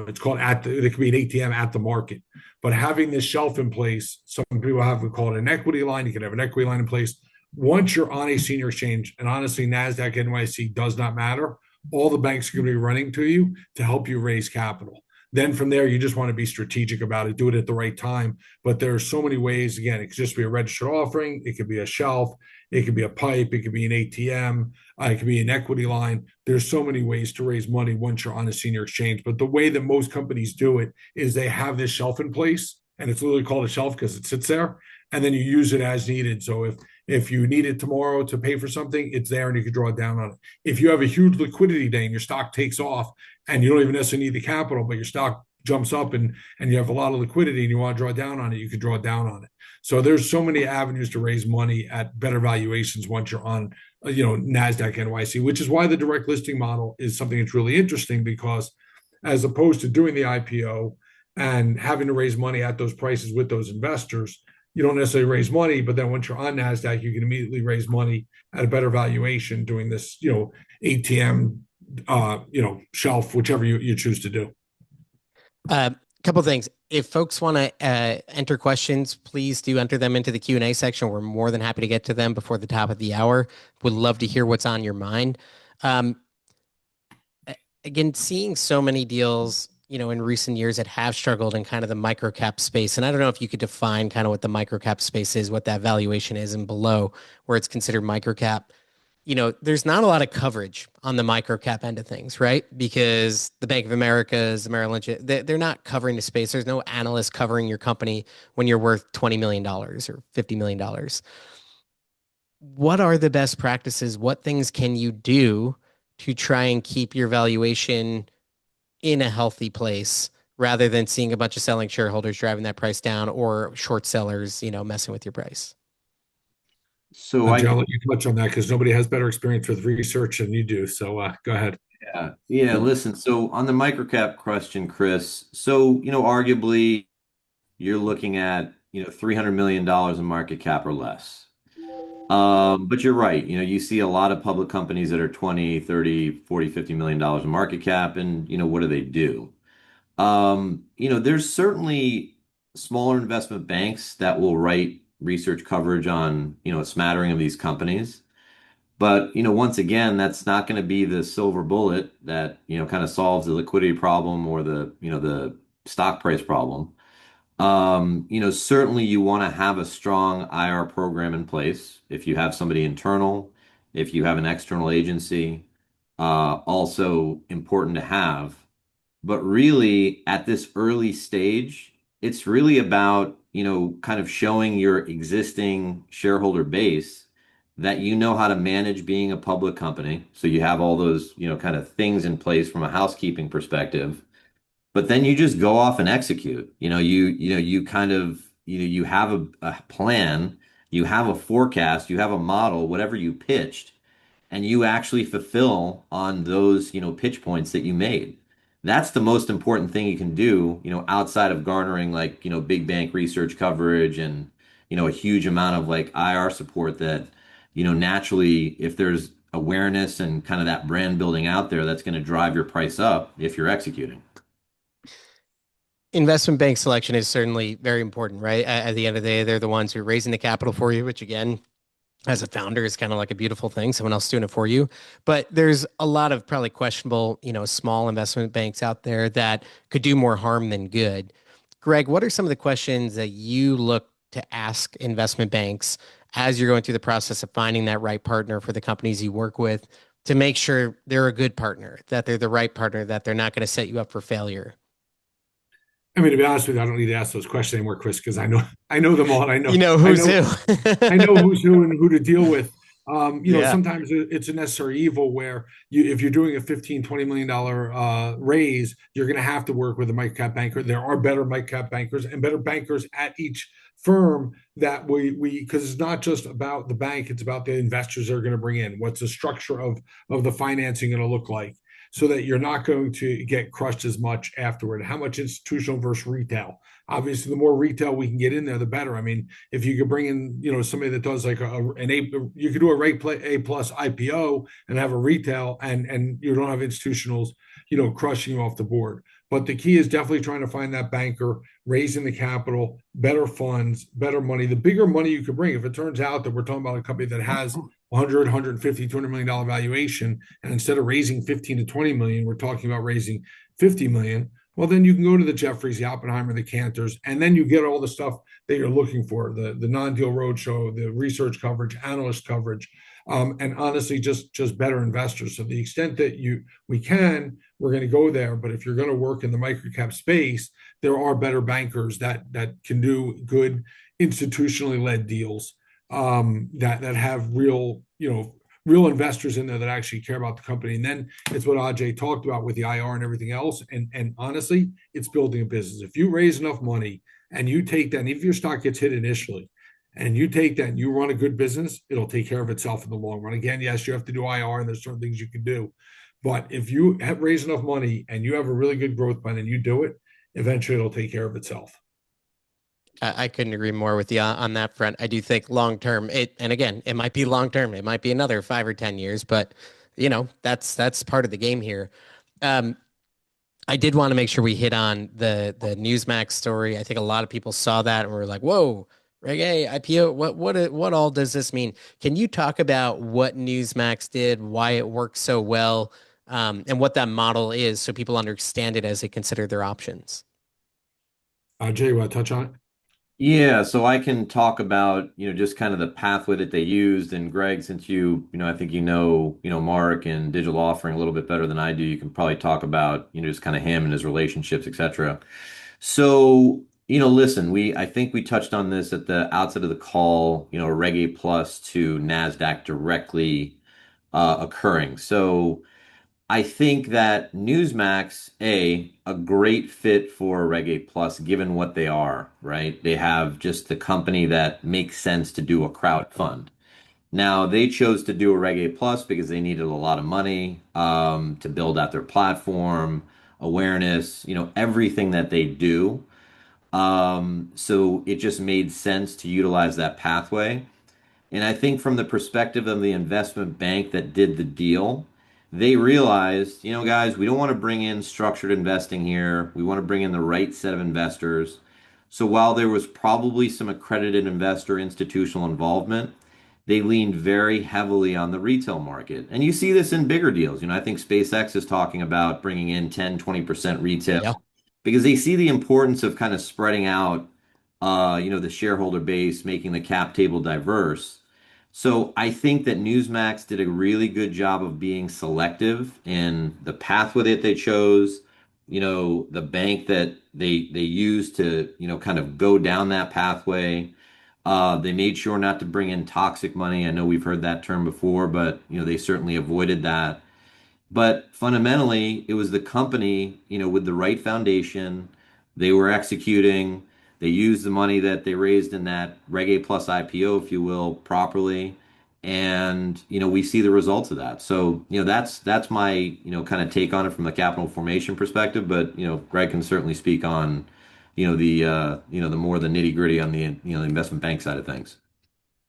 It's called it could be an ATM at the market. But having this shelf in place, some people we call it an equity line. You can have an equity line in place. Once you're on a senior exchange, and honestly, Nasdaq, NYC does not matter. All the banks are going to be running to you to help you raise capital. Then from there, you just want to be strategic about it, do it at the right time. But there are so many ways. Again, it could just be a registered offering. It could be a shelf. It could be a PIPE. It could be an ATM. It could be an equity line. There's so many ways to raise money once you're on a senior exchange. But the way that most companies do it is they have this shelf in place, and it's literally called a shelf because it sits there, and then you use it as needed. So if you need it tomorrow to pay for something, it's there and you can draw down on it. If you have a huge liquidity day and your stock takes off and you don't even necessarily need the capital, but your stock jumps up and you have a lot of liquidity and you want to draw down on it, you can draw down on it. So there's so many avenues to raise money at better valuations once you're on, Nasdaq NYC, which is why the direct listing model is something that's really interesting because as opposed to doing the IPO and having to raise money at those prices with those investors, you don't necessarily raise money, but then once you're on NASDAQ, you can immediately raise money at a better valuation doing this, ATM, shelf, whichever you choose to do. Couple things. If folks want to enter questions, please do enter them into the Q&A section. We're more than happy to get to them before the top of the hour. Would love to hear what's on your mind. Again, seeing so many deals, in recent years that have struggled in kind of the microcap space. And I don't know if you could define kind of what the microcap space is, what that valuation is and below where it's considered microcap. There's not a lot of coverage on the microcap end of things, right? Because the Bank of America's, the Merrill Lynch, they're not covering the space. There's no analyst covering your company when you're worth $20 million or $50 million. What are the best practices? What things can you do to try and keep your valuation in a healthy place rather than seeing a bunch of selling shareholders driving that price down or short sellers, messing with your price? So I'll let you touch on that because nobody has better experience with research than you do. So go ahead. Yeah. Listen, so on the microcap question, Chris, so, arguably you're looking at, $300 million in market cap or less. But you're right. You see a lot of public companies that are 20, 30, 40, $50 million in market cap, and, what do they do? There's certainly smaller investment banks that will write research coverage on, a smattering of these companies. But, once again, that's not going to be the silver bullet that, kind of solves the liquidity problem or the stock price problem. Certainly you want to have a strong IR program in place. If you have somebody internal, if you have an external agency, also important to have. But really, at this early stage, it's really about, kind of showing your existing shareholder base that you know how to manage being a public company. So you have all those, kind of things in place from a housekeeping perspective. But then you just go off and execute. You kind of, you have a plan, you have a forecast, you have a model, whatever you pitched, and you actually fulfill on those, pitch points that you made. That's the most important thing you can do, outside of garnering like, big bank research coverage and, a huge amount of like IR support that, naturally, if there's awareness and kind of that brand building out there, that's going to drive your price up if you're executing. Investment bank selection is certainly very important, right? At the end of the day, they're the ones who are raising the capital for you, which again, as a founder is kind of like a beautiful thing. Someone else doing it for you. But there's a lot of probably questionable, small investment banks out there that could do more harm than good. Greg, what are some of the questions that you look to ask investment banks as you're going through the process of finding that right partner for the companies you work with to make sure they're a good partner, that they're the right partner, that they're not going to set you up for failure? I mean, to be honest with you, I don't need to ask those questions anymore, Chris, because I know them all, and You know I who's know, who. I know who's who and who to deal with. Yeah. Sometimes it's a necessary evil where if you're doing a 15, $20 million raise, you're going to have to work with a microcap banker. There are better microcap bankers and better bankers at each firm that because it's not just about the bank, it's about the investors they're going to bring in. What's the structure of the financing going to look like? So that you're not going to get crushed as much afterward. How much institutional versus retail? Obviously, the more retail we can get in there, the better. I mean, if you could bring in, somebody that does like an A, you could do a Reg A plus IPO and have a retail, and you don't have institutionals, crushing you off the board. But the key is definitely trying to find that banker, raising the capital, better funds, better money. The bigger money you could bring, if it turns out that we're talking about a company that has 100, 150, $200 million valuation, and instead of raising 15 to 20 million, we're talking about raising 50 million. Well, then you can go to the Jeffries, the Oppenheimer, the Cantors, and then you get all the stuff that you're looking for: the non-deal roadshow, the research coverage, analyst coverage, and honestly, just better investors. So the extent that we're going to go there. But if you're going to work in the microcap space, there are better bankers that can do good institutionally led deals, that have real investors in there that actually care about the company. And then it's what Ajay talked about with the IR and everything else. And honestly, it's building a business. If you raise enough money and you take that, and if your stock gets hit initially, and you take that and you run a good business, it'll take care of itself in the long run. Again, yes, you have to do IR and there's certain things you can do. But if you have raised enough money and you have a really good growth plan and you do it, eventually it'll take care of itself. I couldn't agree more with you on that front. I do think long term, and again, it might be long term, it might be another 5 or 10 years, but that's part of the game here. Um, I did want to make sure we hit on the Newsmax story. I think a lot of people saw that and were like, "Whoa, Reg A, IPO, what all does this mean?" Can you talk about what Newsmax did, why it worked so well, and what that model is, so people understand it as they consider their options? Jay, you want to touch on it? Yeah, so I can talk about, just kind of the pathway that they used. And Greg, since I think Mark and digital offering a little bit better than I do, you can probably talk about, just kind of him and his relationships, etc. So, listen, I think we touched on this at the outset of the call, Reg A plus to Nasdaq directly occurring. So I think that Newsmax, a great fit for Reg A Plus, given what they are, right? They have just the company that makes sense to do a crowd fund. Now they chose to do a Reg A plus because they needed a lot of money to build out their platform, awareness, everything that they do. So it just made sense to utilize that pathway. And I think from the perspective of the investment bank that did the deal, they realized, guys, we don't want to bring in structured investing here. We want to bring in the right set of investors. So while there was probably some accredited investor institutional involvement, they leaned very heavily on the retail market. And you see this in bigger deals. I think SpaceX is talking about bringing in 10, 20% retail Yeah. because they see the importance of kind of spreading out, the shareholder base, making the cap table diverse. So I think that Newsmax did a really good job of being selective in the pathway that they chose, the bank that they used to, kind of go down that pathway. They made sure not to bring in toxic money. I know we've heard that term before, but they certainly avoided that. But fundamentally, it was the company, with the right foundation. They were executing. They used the money that they raised in that Reg A plus IPO, if you will, properly. And, we see the results of that. So, that's my, kind of take on it from the capital formation perspective. But, Greg can certainly speak on, the more the nitty gritty on the, the investment bank side of things.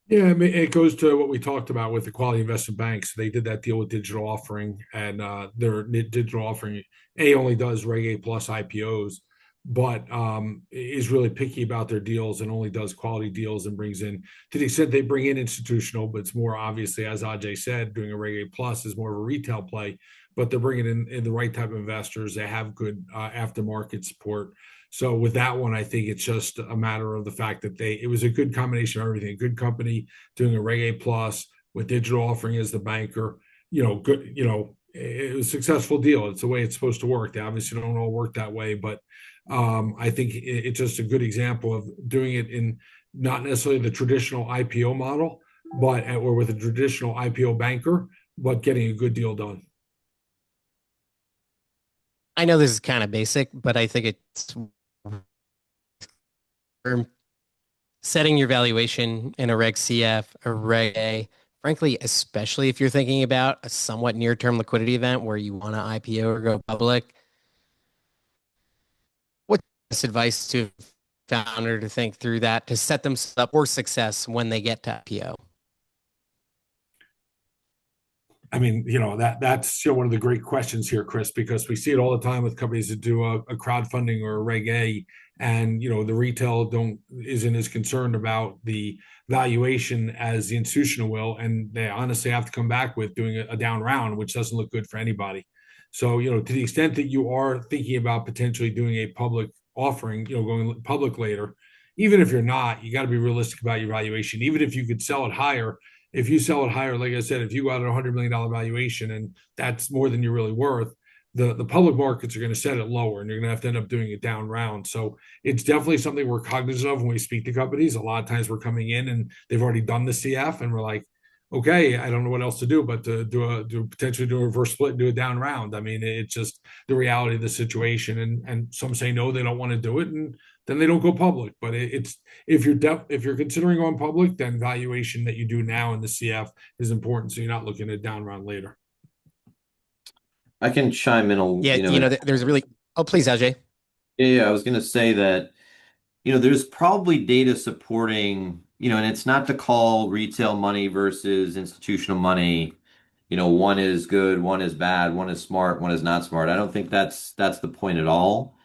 Yeah, I mean, it goes to what we talked about with the quality investment banks. They did that deal with digital offering, and their digital offering A only does Reg A plus IPOs, but is really picky about their deals and only does quality deals and brings in, to the extent they bring in institutional, but it's more obviously, as Ajay said, doing a Reg A plus is more of a retail play, but they're bringing in the right type of investors. They have good aftermarket support. So with that one, I think it's just a matter of the fact that it was a good combination of everything. A good company doing a Reg A plus with digital offering as the banker, good, it was a successful deal. It's the way it's supposed to work. They obviously don't all work that way, but I think it's just a good example of doing it in not necessarily the traditional IPO model, but or with a traditional IPO banker, but getting a good deal done. I know this is kind of basic, but I think it's setting your valuation in a Reg CF, a Reg A, frankly, especially if you're thinking about a somewhat near-term liquidity event where you want to IPO or go public. What's best advice to a founder to think through that to set them up for success when they get to IPO? I mean, that's one of the great questions here, Chris, because we see it all the time with companies that do a crowdfunding or a Reg A, and the retail don't isn't as concerned about the valuation as the institutional will, and they honestly have to come back with doing a down round, which doesn't look good for anybody. So, to the extent that you are thinking about potentially doing a public offering, going public later, even if you're not, you got to be realistic about your valuation. Even if you could sell it higher, if you sell it higher, like I said, if you got a $100 million valuation and that's more than you're really worth, the public markets are going to set it lower, and you're going to have to end up doing a down round. So it's definitely something we're cognizant of when we speak to companies. A lot of times we're coming in and they've already done the CF, and we're like, okay, I don't know what else to do, but to potentially do a reverse split and do a down round. I mean, it's just the reality of the situation. And some say no, they don't want to do it, and then they don't go public. But it's if you're considering going public, then valuation that you do now in the CF is important, so you're not looking at down round later. I can chime in Yeah, there's a really. Oh, please, Ajay. yeah, I was going to say that, there's probably data supporting, and it's not to call retail money versus institutional money, one is good, one is bad, one is smart, one is not smart. I don't think that's the point at all.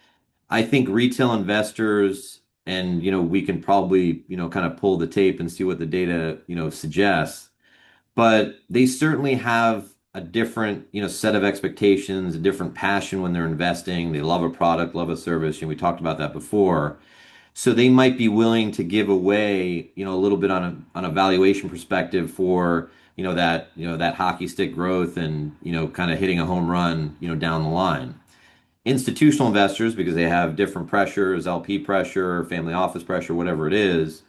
I think retail investors, and, we can probably, kind of pull the tape and see what the data, suggests, but they certainly have a different, set of expectations, a different passion when they're investing. They love a product, love a service, and we talked about that before. So they might be willing to give away, a little bit on a valuation perspective for, that hockey stick growth and, kind of hitting a home run, down the line. Institutional investors, because they have different pressures, LP pressure, family office pressure, whatever it is,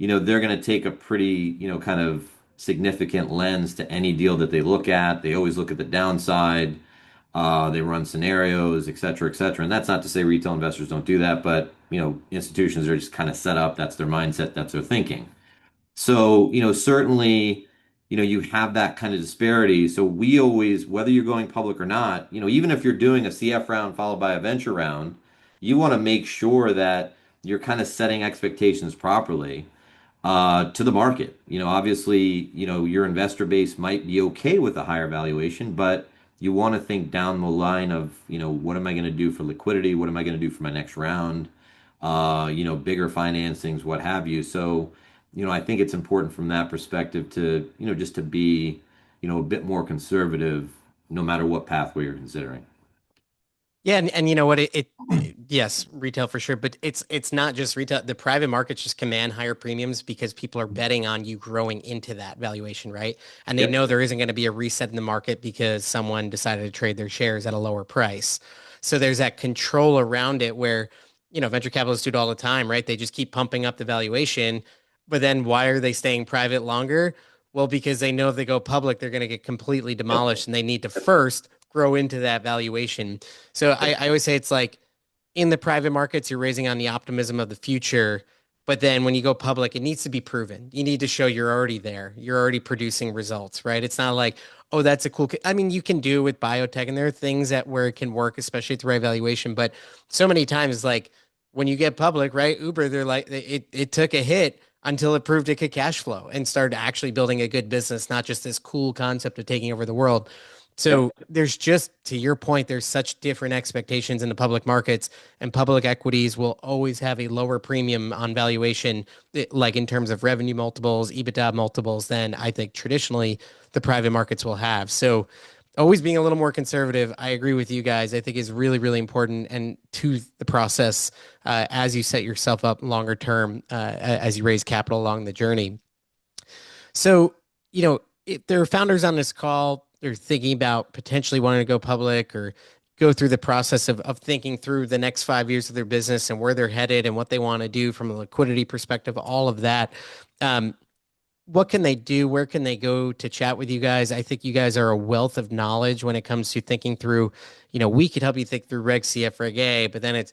they're going to take a pretty, kind of significant lens to any deal that they look at. They always look at the downside. They run scenarios, et cetera, et cetera. And that's not to say retail investors don't do that, but, institutions are just kind of set up. That's their mindset. That's their thinking. So, certainly, you have that kind of disparity. So we always, whether you're going public or not, even if you're doing a CF round followed by a venture round, you want to make sure that you're kind of setting expectations properly to the market. Obviously, your investor base might be okay with a higher valuation, but you want to think down the line of, what am I going to do for liquidity? What am I going to do for my next round? Bigger financings, what have you. So, I think it's important from that perspective to, just to be, a bit more conservative no matter what pathway you're considering. Yeah, and you know what? Yes, retail for sure, but it's not just retail. The private markets just command higher premiums because people are betting on you growing into that valuation, right? And they Yep. know there isn't going to be a reset in the market because someone decided to trade their shares at a lower price. So there's that control around it where, venture capitalists do it all the time, right? They just keep pumping up the valuation, but then why are they staying private longer? Well, because they know if they go public, they're going to get completely demolished, and they need to first grow into that valuation. So I always say it's like in the private markets, you're raising on the optimism of the future. But then when you go public, it needs to be proven. You need to show you're already there. You're already producing results, right? It's not like, oh, that's a cool. I mean, you can do it with biotech, and there are things that where it can work, especially at the right valuation. But so many times, like when you get public, right? Uber, they're like, it took a hit until it proved it could cash flow and started actually building a good business, not just this cool concept of taking over the world. So Yep. there's just, to your point, there's such different expectations in the public markets, and public equities will always have a lower premium on valuation, like in terms of revenue multiples, EBITDA multiples, than I think traditionally the private markets will have. So always being a little more conservative, I agree with you guys, I think is really, really important and to the process as you set yourself up longer term, as you raise capital along the journey. So, if there are founders on this call, they're thinking about potentially wanting to go public or go through the process of thinking through the next 5 years of their business and where they're headed and what they want to do from a liquidity perspective, all of that. Um, what can they do? Where can they go to chat with you guys? I think you guys are a wealth of knowledge when it comes to thinking through, we could help you think through Reg CF, Reg A, but then it's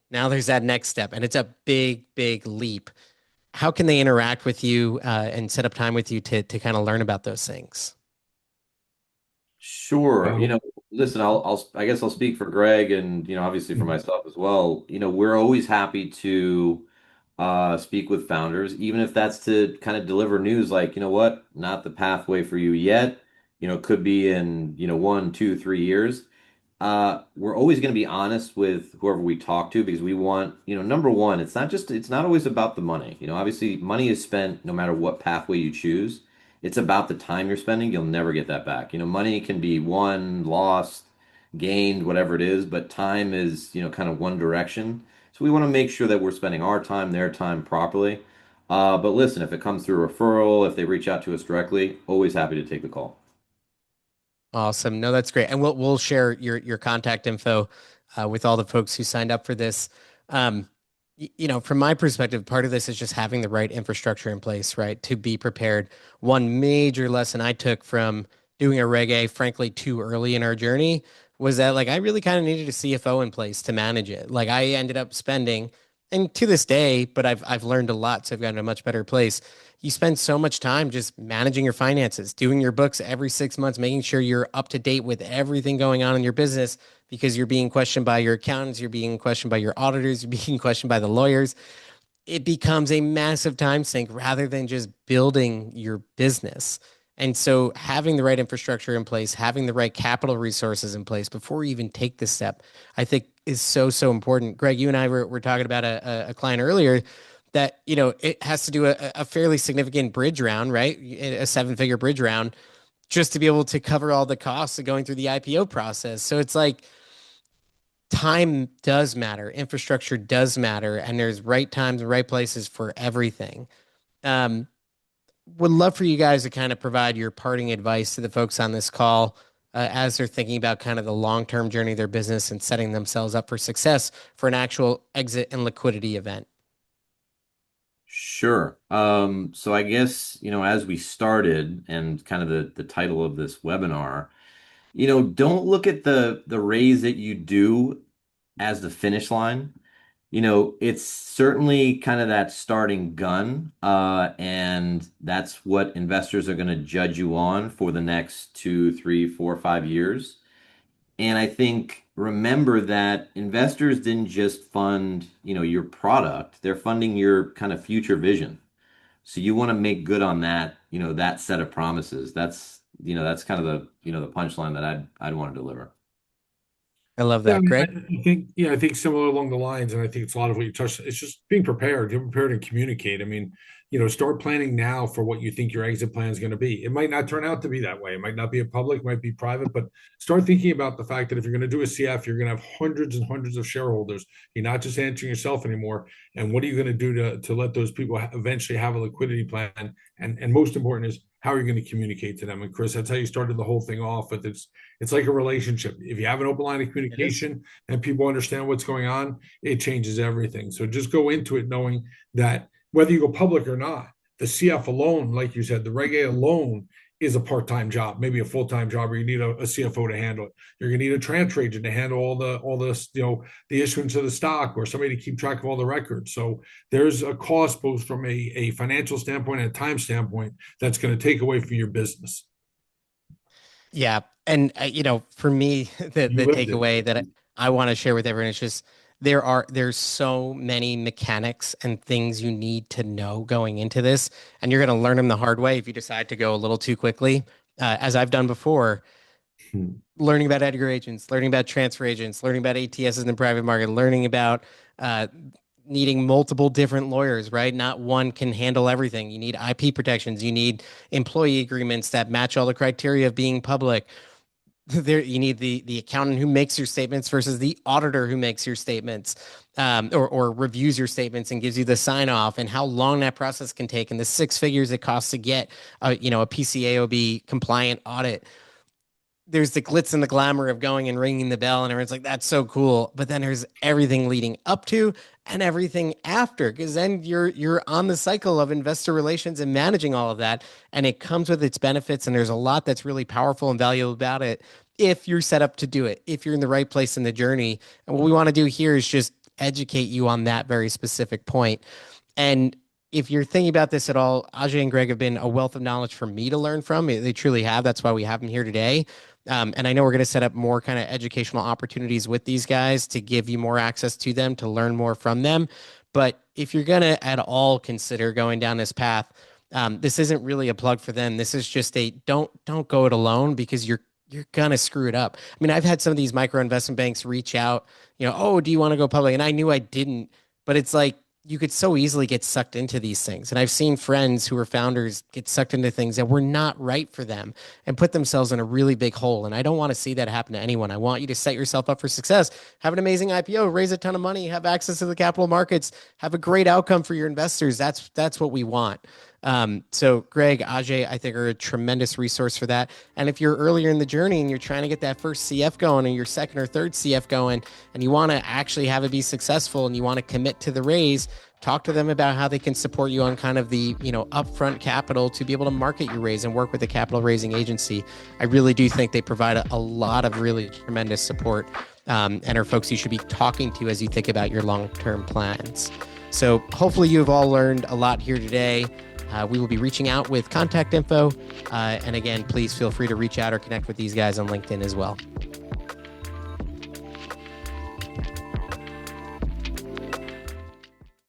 now there's that next step and it's a big, big leap. How can they interact with you and set up time with you to kind of learn about those things? Sure. Um, Listen, I guess I'll speak for Greg and, obviously for myself as well. We're always happy to speak with founders, even if that's to kind of deliver news like, what, not the pathway for you yet, could be in, 1, 2, 3 years. We're always going to be honest with whoever we talk to because we want, number one, it's not always about the money. Obviously money is spent no matter what pathway you choose. It's about the time you're spending. You'll never get that back. Money can be won, lost, gained, whatever it is, but time is, kind of one direction. So we want to make sure that we're spending our time, their time properly. But listen, if it comes through referral, if they reach out to us directly, always happy to take the call. Awesome. No, that's great. And we'll share your contact info with all the folks who signed up for this. From my perspective, part of this is just having the right infrastructure in place, right? To be prepared. One major lesson I took from doing a Reg A, frankly, too early in our journey was that like I really kind of needed a CFO in place to manage it. Like I ended up spending, and to this day, but I've learned a lot, so I've gotten a much better place. You spend so much time just managing your finances, doing your books every 6 months, making sure you're up to date with everything going on in your business because you're being questioned by your accountants, you're being questioned by your auditors, you're being questioned by the lawyers. It becomes a massive time sink rather than just building your business. And so having the right infrastructure in place, having the right capital resources in place before you even take this step, I think is so, so important. Greg, you and I were talking about a client earlier that, it has to do a fairly significant bridge round, right? A seven-figure bridge round just to be able to cover all the costs of going through the IPO process. So it's like time does matter, infrastructure does matter, and there's right times and right places for everything. Um, would love for you guys to kind of provide your parting advice to the folks on this call as they're thinking about kind of the long-term journey of their business and setting themselves up for success for an actual exit and liquidity event. Sure. So I guess, as we started and kind of the title of this webinar, don't look at the raise that you do as the finish line. It's certainly kind of that starting gun, and that's what investors are going to judge you on for the next 2, 3, 4, 5 years. And I think remember that investors didn't just fund, your product, they're funding your kind of future vision. So you want to make good on that, that set of promises. That's kind of the punchline that I'd want to deliver. I love Yeah, I that. mean, Greg? I think similar along the lines, and I think it's a lot of what you touched. It's just being prepared, get prepared and communicate. I mean, start planning now for what you think your exit plan is going to be. It might not turn out to be that way. It might not be a public, it might be private, but start thinking about the fact that if you're going to do a CF, you're going to have hundreds and hundreds of shareholders. You're not just answering yourself anymore. And what are you going to do to let those people eventually have a liquidity plan? And most important is how are you going to communicate to them? And Chris, that's how you started the whole thing off. But it's like a relationship. If you have an open line of It is. communication and people understand what's going on, it changes everything. So just go into it knowing that whether you go public or not, the CF alone, like you said, the Reg A alone is a part-time job, maybe a full-time job, or you need a CFO to handle it. You're going to need a transfer agent to handle all the the issuance of the stock, or somebody to keep track of all the records. So there's a cost both from a financial standpoint and a time standpoint that's going to take away from your business. Yeah. And, for me, the You lived it. takeaway that I want to share with everyone is just there's so many mechanics and things you need to know going into this, and you're going to learn them the hard way if you decide to go a little too quickly. As I've done before, learning about Edgar agents, learning about transfer agents, learning about ATSs in the private market, learning about needing multiple different lawyers, right? Not one can handle everything. You need IP protections. You need employee agreements that match all the criteria of being public. You need the accountant who makes your statements versus the auditor who makes your statements, or reviews your statements and gives you the sign off, and how long that process can take, and the 6 figures it costs to get a PCAOB compliant audit. There's the glitz and the glamour of going and ringing the bell, and everyone's like, that's so cool. But then there's everything leading up to and everything after, because then you're on the cycle of investor relations and managing all of that. And it comes with its benefits. And there's a lot that's really powerful and valuable about it if you're set up to do it, if you're in the right place in the journey. And what we want to do here is just educate you on that very specific point. And if you're thinking about this at all, Ajay and Greg have been a wealth of knowledge for me to learn from. They truly have. That's why we have them here today. And I know we're going to set up more kind of educational opportunities with these guys to give you more access to them, to learn more from them. But if you're going to at all consider going down this path, this isn't really a plug for them. This is just don't go it alone, because you're gonna screw it up. I mean, I've had some of these micro investment banks reach out, oh, do you want to go public? And I knew I didn't, but it's like, you could so easily get sucked into these things. And I've seen friends who are founders get sucked into things that were not right for them and put themselves in a really big hole. And I don't want to see that happen to anyone. I want you to set yourself up for success, have an amazing IPO, raise a ton of money, have access to the capital markets, have a great outcome for your investors. That's what we want. So Greg, Ajay, I think are a tremendous resource for that. And if you're earlier in the journey and you're trying to get that first CF going, or your second or third CF going, and you want to actually have it be successful and you want to commit to the raise, talk to them about how they can support you on kind of the, upfront capital to be able to market your raise and work with the capital raising agency. I really do think they provide a lot of really tremendous support, and are folks you should be talking to as you think about your long-term plans. So hopefully you've all learned a lot here today. We will be reaching out with contact info. And again, please feel free to reach out or connect with these guys on LinkedIn as well.